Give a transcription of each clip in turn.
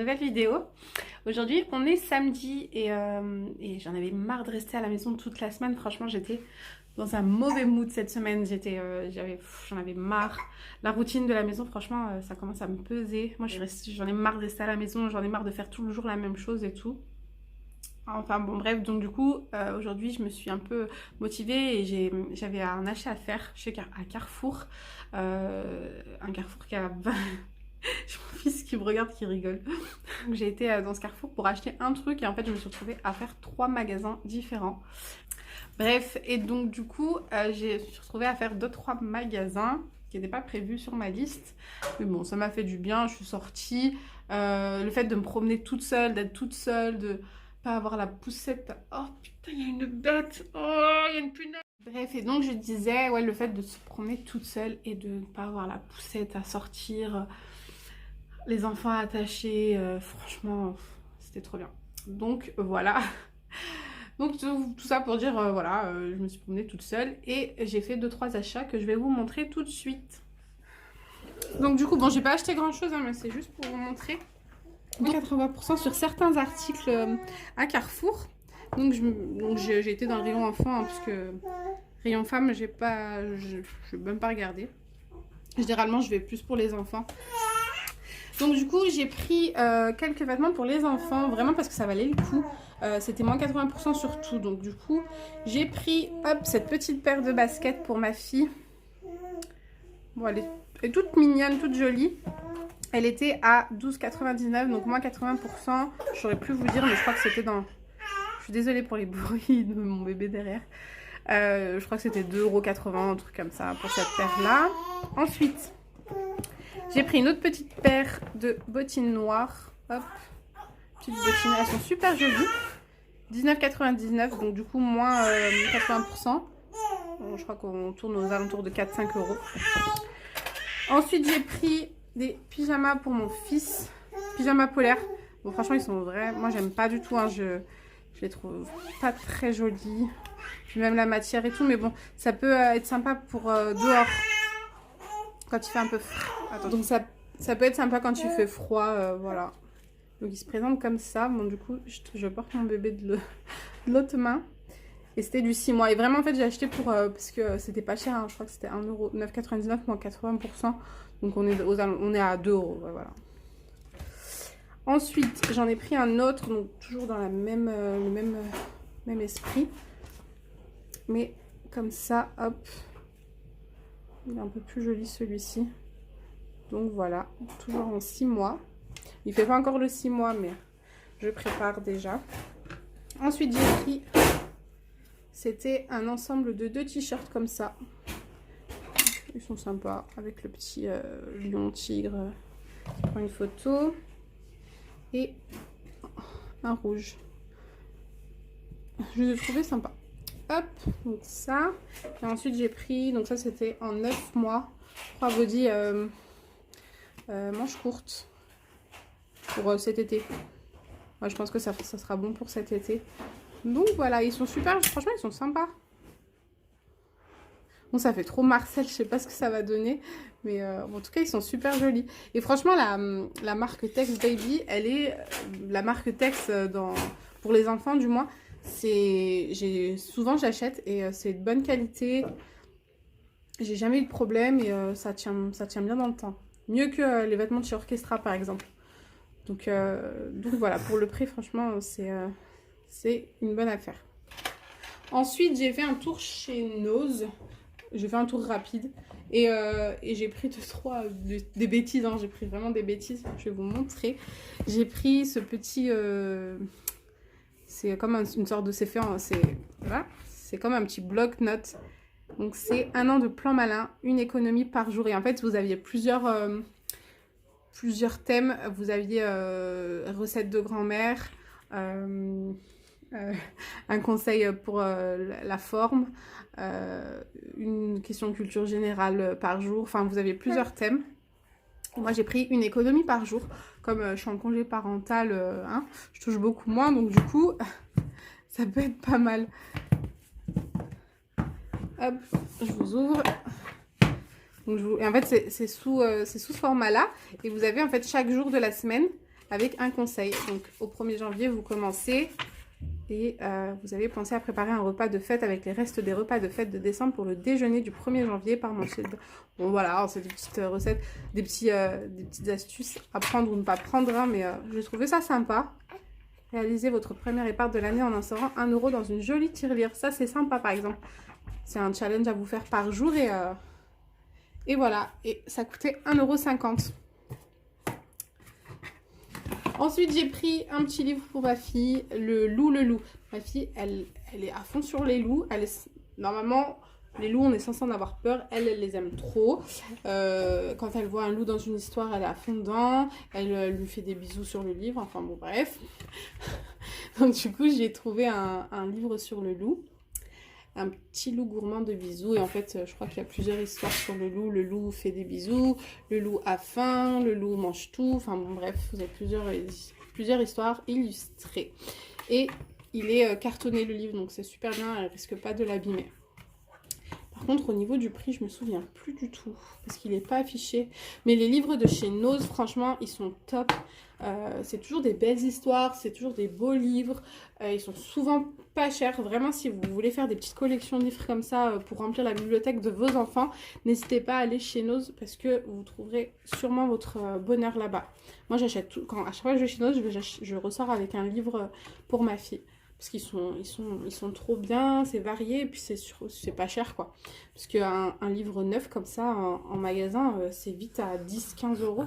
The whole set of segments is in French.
nouvelle vidéo. Aujourd'hui on est samedi et j'en avais marre de rester à la maison toute la semaine. Franchement j'étais dans un mauvais mood cette semaine, j'en avais marre. La routine de la maison franchement ça commence à me peser. Moi j'en ai marre de rester à la maison, j'en ai marre de faire tout le jour la même chose et tout. Enfin bon bref, donc du coup aujourd'hui je me suis un peu motivée et j'avais un achat à faire à Carrefour. Un Carrefour qui a... J'ai mon fils qui me regarde, qui rigole. J'ai été dans ce Carrefour pour acheter un truc et en fait je me suis retrouvée à faire 3 magasins différents. Bref, et donc du coup je me suis retrouvée à faire 2-3 magasins qui n'étaient pas prévus sur ma liste. Mais bon, ça m'a fait du bien, je suis sortie. Le fait de me promener toute seule, d'être toute seule, de pas avoir la poussette. Oh putain, il y a une bête. Oh, il y a une punaise. Bref, et donc je disais, ouais, le fait de se promener toute seule et de ne pas avoir la poussette à sortir, les enfants attachés, franchement, c'était trop bien. Donc voilà. Donc tout ça pour dire, voilà, je me suis promenée toute seule et j'ai fait 2-3 achats que je vais vous montrer tout de suite. Donc du coup, bon, j'ai pas acheté grand chose, hein, mais c'est juste pour vous montrer. 80% sur certains articles à Carrefour. Donc j'ai été dans le rayon enfant, hein, parce que rayon femme, je vais même pas regarder. Généralement, je vais plus pour les enfants. Donc du coup, j'ai pris quelques vêtements pour les enfants, vraiment parce que ça valait le coup. C'était moins 80% sur tout. Donc du coup, j'ai pris, hop, cette petite paire de baskets pour ma fille. Bon, elle est toute mignonne, toute jolie. Elle était à 12,99, donc moins 80%. J'aurais pu vous dire, mais je crois que c'était dans... Je suis désolée pour les bruits de mon bébé derrière. Je crois que c'était 2,80 €, un truc comme ça, pour cette paire-là. Ensuite, j'ai pris une autre petite paire de bottines noires. Hop, petites bottines, elles sont super jolies. 19,99, donc du coup, moins 80%. Bon, je crois qu'on tourne aux alentours de 4-5 €. Ensuite, j'ai pris des pyjamas pour mon fils, pyjamas polaires. Bon, franchement, ils sont vrais. Moi, j'aime pas du tout. Hein. Je les trouve pas très jolis. Puis même la matière et tout. Mais bon, ça peut être sympa pour dehors. Quand il fait un peu froid. Attends. Donc, ça peut être sympa quand il fait froid. Voilà. Donc, il se présente comme ça. Bon, du coup, je porte mon bébé de l'autre main. Et c'était du 6 mois. Et vraiment, en fait, j'ai acheté pour... parce que c'était pas cher. Hein. Je crois que c'était 1,9,99 € moins 80%. Donc, on est à 2 €. Ouais, voilà. Ensuite, j'en ai pris un autre. Donc, toujours dans le même esprit. Mais comme ça, hop. Il est un peu plus joli celui-ci. Donc, voilà. Toujours en 6 mois. Il fait pas encore le 6 mois, mais je prépare déjà. Ensuite, j'ai pris... C'était un ensemble de 2 t-shirts comme ça. Ils sont sympas avec le petit lion tigre qui prend une photo. Et un rouge. Je les ai trouvés sympas. Hop, donc ça. Et ensuite j'ai pris, donc ça c'était en 9 mois. 3 body manches courtes pour cet été. Moi je pense que ça sera bon pour cet été. Donc voilà, ils sont super, franchement ils sont sympas. Bon, ça fait trop Marcel, je sais pas ce que ça va donner. Mais en tout cas, ils sont super jolis. Et franchement, la marque Tex Baby, elle est... la marque Tex pour les enfants, du moins, souvent j'achète et c'est de bonne qualité. J'ai jamais eu de problème et ça tient bien dans le temps. Mieux que les vêtements de chez Orchestra, par exemple. Donc voilà, pour le prix, franchement, c'est une bonne affaire. Ensuite, j'ai fait un tour chez Nose. J'ai fait un tour rapide et j'ai pris des bêtises, hein. J'ai pris vraiment des bêtises, je vais vous montrer. J'ai pris ce petit, c'est comme une sorte de, voilà, c'est comme un petit bloc-notes. Donc c'est 1 an de plan malin, une économie par jour. Et en fait vous aviez plusieurs thèmes, vous aviez recettes de grand-mère, un conseil pour la forme, une question de culture générale par jour. Enfin, vous avez plusieurs thèmes. Moi, j'ai pris une économie par jour. Comme je suis en congé parental, hein, je touche beaucoup moins. Donc, du coup, ça peut être pas mal. Hop, je vous ouvre. Donc, et en fait, c'est sous ce format-là. Et vous avez, en fait, chaque jour de la semaine avec un conseil. Donc au 1er janvier, vous commencez et vous avez pensé à préparer un repas de fête avec les restes des repas de fête de décembre pour le déjeuner du 1er janvier par manchette. Bon voilà, c'est des petites recettes, des petites astuces à prendre ou ne pas prendre, hein, mais j'ai trouvé ça sympa. Réalisez votre première épargne de l'année en insérant 1 € dans une jolie tirelire. Ça, c'est sympa, par exemple. C'est un challenge à vous faire par jour et voilà. Et ça coûtait 1,50 €. Ensuite, j'ai pris un petit livre pour ma fille, Le Loup, le Loup. Ma fille, elle est à fond sur les loups. Normalement, les loups, on est censé en avoir peur. Elle les aime trop. Quand elle voit un loup dans une histoire, elle est à fond dedans. Elle lui fait des bisous sur le livre. Enfin bon, bref. Donc du coup, j'ai trouvé un livre sur le loup. Un petit loup gourmand de bisous. Et en fait, je crois qu'il y a plusieurs histoires sur le loup. Le loup fait des bisous. Le loup a faim. Le loup mange tout. Enfin bon, bref, vous avez plusieurs histoires illustrées. Et il est cartonné, le livre. Donc c'est super bien. Elle risque pas de l'abîmer. Par contre, au niveau du prix, je me souviens plus du tout. Parce qu'il n'est pas affiché. Mais les livres de chez Nose, franchement, ils sont top. C'est toujours des belles histoires. C'est toujours des beaux livres. Ils sont souvent pas chers. Vraiment, si vous voulez faire des petites collections de livres comme ça pour remplir la bibliothèque de vos enfants, n'hésitez pas à aller chez Nose parce que vous trouverez sûrement votre bonheur là-bas. Moi, j'achète tout. À chaque fois que je vais chez Nose, je ressors avec un livre pour ma fille. Parce qu'ils sont trop bien, c'est varié, et puis c'est pas cher, quoi. Parce qu'un livre neuf comme ça, en magasin, c'est vite à 10-15 €.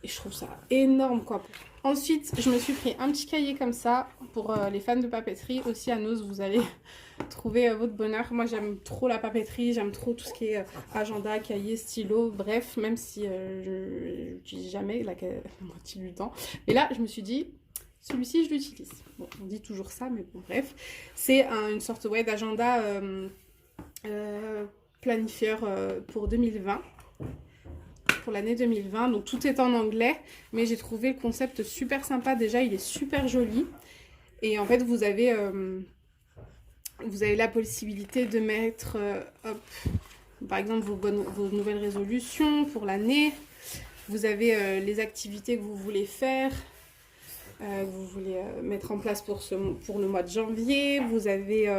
Et je trouve ça énorme, quoi. Ensuite, je me suis pris un petit cahier comme ça, pour les fans de papeterie. Aussi, à Nose, vous allez trouver votre bonheur. Moi, j'aime trop la papeterie, j'aime trop tout ce qui est agenda, cahier, stylo, bref, même si je n'utilise jamais la moitié du temps. Et là, je me suis dit... Celui-ci, je l'utilise. Bon, on dit toujours ça, mais bon, bref. C'est une sorte d'agenda planifieur pour 2020. Pour l'année 2020. Donc, tout est en anglais. Mais j'ai trouvé le concept super sympa. Déjà, il est super joli. Et en fait, vous avez la possibilité de mettre, par exemple, vos nouvelles résolutions pour l'année. Vous avez les activités que vous voulez faire. Vous voulez mettre en place pour le mois de janvier. Vous avez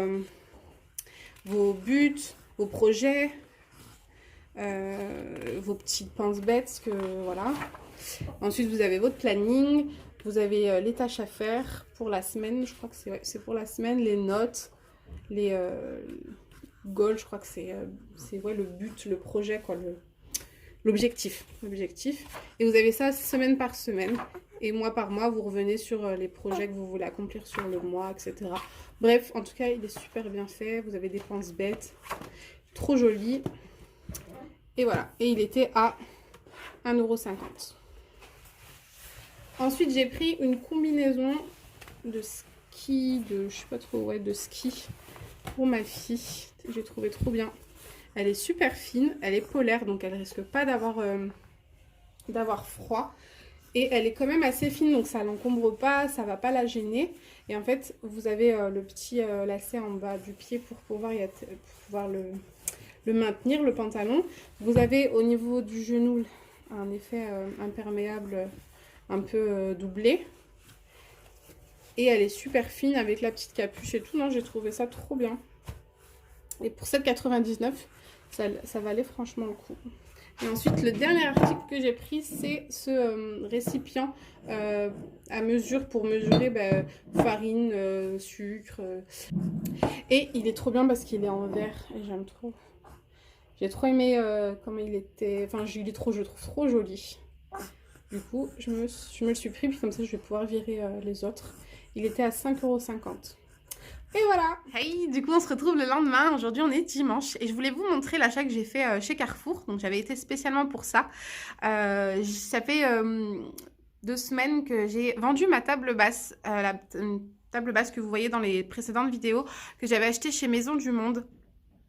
vos buts, vos projets, vos petites penses-bêtes. Voilà. Ensuite, vous avez votre planning. Vous avez les tâches à faire pour la semaine. Je crois que c'est pour la semaine. Les notes, les goals. Je crois que c'est le but, le projet, quoi. L'objectif. Et vous avez ça semaine par semaine. Et mois par mois, vous revenez sur les projets que vous voulez accomplir sur le mois, etc. Bref, en tout cas, il est super bien fait. Vous avez des penses-bêtes. Trop joli. Et voilà. Et il était à 1,50 €. Ensuite, j'ai pris une combinaison de ski, je sais pas trop, de ski pour ma fille. J'ai trouvé trop bien. Elle est super fine. Elle est polaire, donc elle risque pas d'avoir froid. Et elle est quand même assez fine, donc ça l'encombre pas, ça va pas la gêner. Et en fait, vous avez le petit lacet en bas du pied pour pouvoir le maintenir, le pantalon. Vous avez au niveau du genou un effet imperméable un peu doublé. Et elle est super fine avec la petite capuche et tout. Non, j'ai trouvé ça trop bien. Et pour 7,99 €, ça valait franchement le coup. Et ensuite, le dernier article que j'ai pris, c'est ce récipient à mesure pour mesurer farine, sucre. Et il est trop bien parce qu'il est en verre et j'aime trop. J'ai trop aimé comment il était. Enfin, je le trouve trop joli. Du coup, je me le suis pris, puis comme ça, je vais pouvoir virer les autres. Il était à 5,50 €. Et voilà. Hey, du coup, on se retrouve le lendemain. Aujourd'hui, on est dimanche. Et je voulais vous montrer l'achat que j'ai fait chez Carrefour. Donc, j'avais été spécialement pour ça. Ça fait 2 semaines que j'ai vendu ma table basse. Une table basse que vous voyez dans les précédentes vidéos. Que j'avais achetée chez Maison du Monde.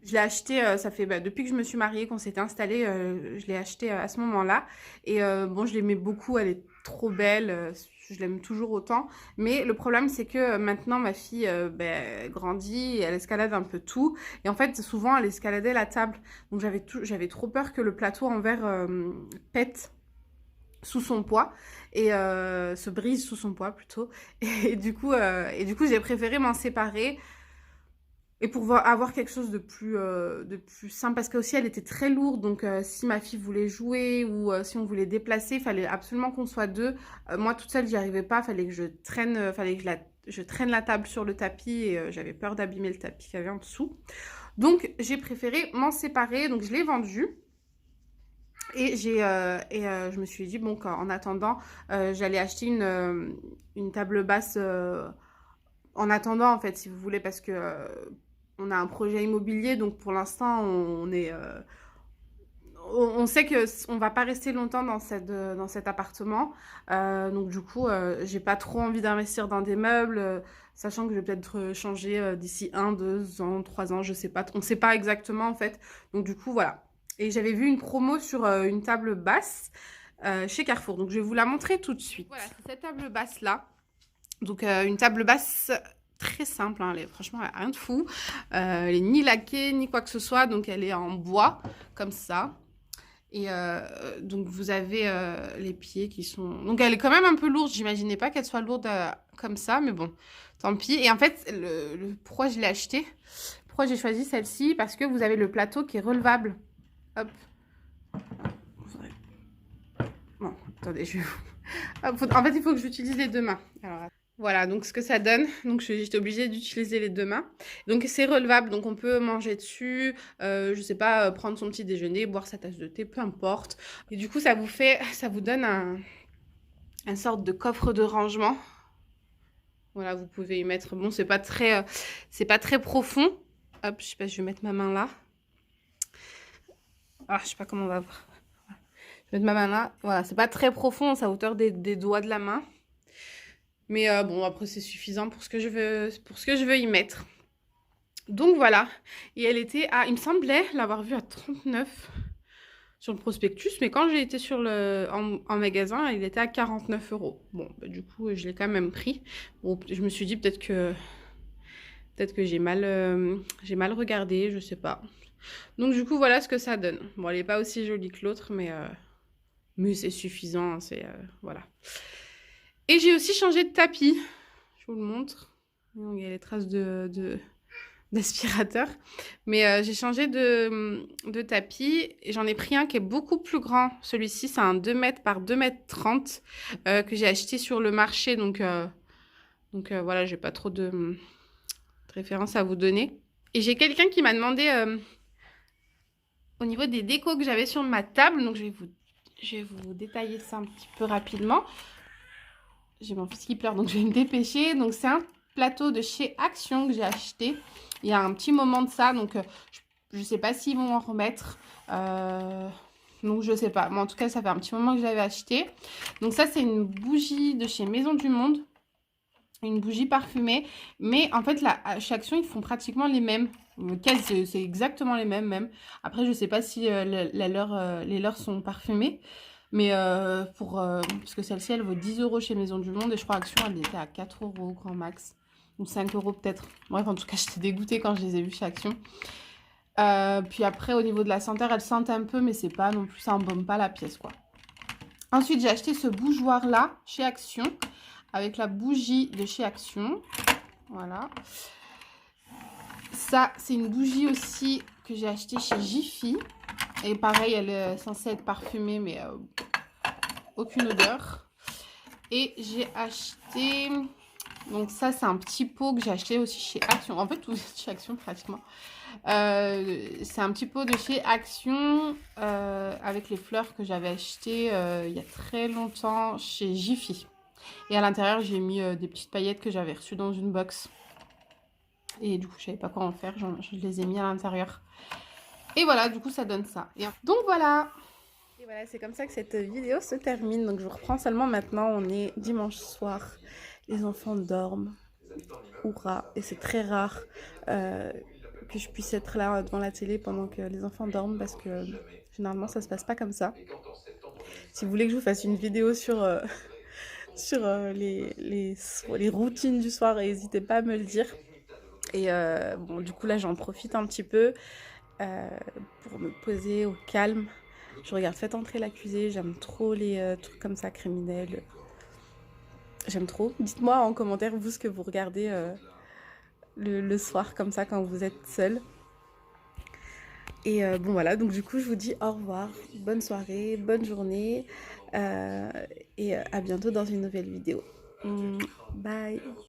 Je l'ai acheté, ça fait depuis que je me suis mariée, qu'on s'était installé, je l'ai acheté à ce moment-là. Et bon, je l'aimais beaucoup, elle est trop belle, je l'aime toujours autant. Mais le problème, c'est que maintenant, ma fille grandit, et elle escalade un peu tout. Et en fait, souvent, elle escaladait la table. Donc, j'avais trop peur que le plateau en verre pète. sous son poids et se brise sous son poids plutôt. Et du coup, j'ai préféré m'en séparer. Et pour avoir quelque chose de plus simple, parce que aussi elle était très lourde, donc si ma fille voulait jouer ou si on voulait déplacer, il fallait absolument qu'on soit deux. Moi toute seule, j'y arrivais pas, fallait que je traîne, fallait que je traîne la table sur le tapis et j'avais peur d'abîmer le tapis qu'il y avait en dessous. Donc j'ai préféré m'en séparer, donc je l'ai vendu. Et je me suis dit, bon, en attendant, j'allais acheter une table basse en attendant, en fait, si vous voulez, parce que on a un projet immobilier, donc pour l'instant, on sait qu'on va pas rester longtemps dans cet appartement. Donc du coup, j'ai pas trop envie d'investir dans des meubles, sachant que je vais peut-être changer d'ici 1, 2 ans, 3 ans, je sais pas. On sait pas exactement, en fait. Donc du coup, voilà. Et j'avais vu une promo sur une table basse chez Carrefour. Donc je vais vous la montrer tout de suite. Voilà, c'est cette table basse-là. Donc une table basse très simple, hein, franchement, elle a rien de fou. Elle est ni laquée, ni quoi que ce soit. Donc elle est en bois, comme ça. Et donc vous avez les pieds qui sont... Donc elle est quand même un peu lourde. J'imaginais pas qu'elle soit lourde comme ça, mais bon, tant pis. Et en fait, pourquoi je l'ai achetée? Pourquoi j'ai choisi celle-ci? Parce que vous avez le plateau qui est relevable. Hop. Bon, attendez, je vais vous... En fait, il faut que j'utilise les deux mains. Alors, voilà, donc ce que ça donne. Donc j'étais obligée d'utiliser les deux mains. Donc c'est relevable, donc on peut manger dessus, je sais pas, prendre son petit déjeuner, boire sa tasse de thé, peu importe. Et du coup, ça vous donne un sorte de coffre de rangement. Voilà, vous pouvez y mettre. Bon, c'est pas très profond. Hop, je sais pas, je vais mettre ma main là. Ah, je sais pas comment on va voir. Je vais mettre ma main là. Voilà, c'est pas très profond, c'est à hauteur des doigts de la main. Mais bon, après, c'est suffisant pour ce que je veux y mettre. Donc voilà. Et elle était à... Il me semblait l'avoir vue à 39 sur le prospectus. Mais quand j'ai été en magasin, il était à 49 €. Bon, bah, du coup, je l'ai quand même pris. Bon, je me suis dit peut-être que j'ai mal regardé, je sais pas. Donc du coup, voilà ce que ça donne. Bon, elle n'est pas aussi jolie que l'autre, mais c'est suffisant. Voilà. Et j'ai aussi changé de tapis. Je vous le montre. Donc, il y a les traces d'aspirateur. Mais j'ai changé de tapis. Et j'en ai pris un qui est beaucoup plus grand. Celui-ci, c'est un 2 mètres par 2 mètres 30 que j'ai acheté sur le marché. Donc voilà, j'ai pas trop de références à vous donner. Et j'ai quelqu'un qui m'a demandé au niveau des décos que j'avais sur ma table. Donc je vais vous détailler ça un petit peu rapidement. J'ai mon fils qui pleure, donc je vais me dépêcher. Donc, c'est un plateau de chez Action que j'ai acheté. Il y a un petit moment de ça, donc je ne sais pas s'ils vont en remettre. Donc, je ne sais pas. Mais en tout cas, ça fait un petit moment que j'avais acheté. Donc, ça, c'est une bougie de chez Maison du Monde. Une bougie parfumée. Mais en fait, là, chez Action, ils font pratiquement les mêmes. C'est exactement les mêmes, même. Après, je ne sais pas si les leurs sont parfumées. Mais parce que celle-ci, elle vaut 10 € chez Maison du Monde. Et je crois Action, elle était à 4 € grand max. Ou 5 € peut-être. Bref, en tout cas, j'étais dégoûtée quand je les ai vus chez Action. Puis après, au niveau de la senteur, elle sent un peu. Mais c'est pas non plus, ça embaume pas la pièce, quoi. Ensuite, j'ai acheté ce bougeoir-là chez Action. Avec la bougie de chez Action. Voilà. Ça, c'est une bougie aussi que j'ai achetée chez Jiffy. Et pareil, elle est censée être parfumée, mais aucune odeur. Et j'ai acheté... Donc ça, c'est un petit pot que j'ai acheté aussi chez Action. En fait, tout chez Action pratiquement. C'est un petit pot de chez Action avec les fleurs que j'avais achetées il y a très longtemps chez Jiffy. Et à l'intérieur, j'ai mis des petites paillettes que j'avais reçues dans une box. Et du coup, je savais pas quoi en faire. Je les ai mis à l'intérieur. Et voilà, du coup, ça donne ça. Donc voilà. Et voilà, c'est comme ça que cette vidéo se termine. Donc je vous reprends seulement maintenant. On est dimanche soir. Les enfants dorment. Hourra. Et c'est très rare que je puisse être là devant la télé pendant que les enfants dorment. Parce que généralement, ça se passe pas comme ça. Si vous voulez que je vous fasse une vidéo sur les routines du soir, n'hésitez pas à me le dire. Et bon, du coup, là, j'en profite un petit peu pour me poser au calme Je regarde Faites entrer l'accusé, j'aime trop les trucs comme ça, criminels. J'aime trop. Dites-moi en commentaire, vous, ce que vous regardez le soir comme ça quand vous êtes seul. Et bon voilà, donc du coup je vous dis au revoir, bonne soirée, bonne journée et à bientôt dans une nouvelle vidéo. Bye.